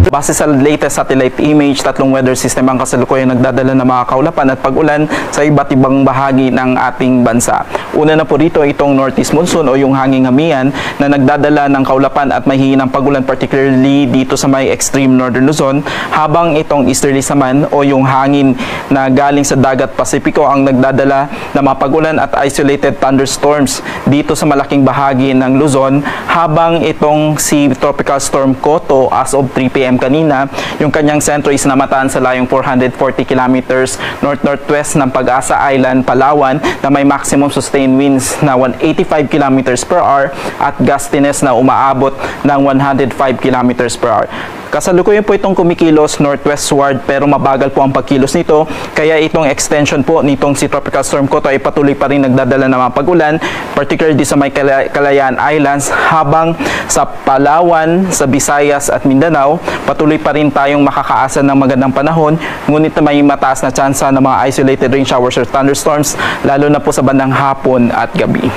Base sa latest satellite image, tatlong weather system ang kasalukuyang nagdadala ng mga kaulapan at pag-ulan sa iba't ibang bahagi ng ating bansa. Una na po rito itong northeast monsoon o yung hanging hamian na nagdadala ng kaulapan at may hihinang pag-ulan, particularly dito sa may extreme northern Luzon, habang itong easterly naman o yung hangin na galing sa dagat Pasipiko ang nagdadala ng mga pag-ulan at isolated thunderstorms dito sa malaking bahagi ng Luzon, habang itong si Tropical Storm Koto as of 3 p.m. kanina, yung kanyang sentro is namataan sa layong 440 kilometers north-northwest ng Pag-asa Island, Palawan, na may maximum sustained winds na 185 kilometers per hour at gustiness na umaabot ng 105 kilometers per hour. Kasalukuyan po itong kumikilos northwestward pero mabagal po ang pagkilos nito, kaya itong extension po nitong si Tropical Storm Koto ay patuloy pa rin nagdadala ng mga pag-ulan, particularly sa may Kalayaan Islands, habang sa Palawan, sa Visayas at Mindanao, patuloy pa rin tayong makakaasa ng magandang panahon, ngunit may mataas na tsansa ng mga isolated rain showers or thunderstorms, lalo na po sa bandang hapon at gabi.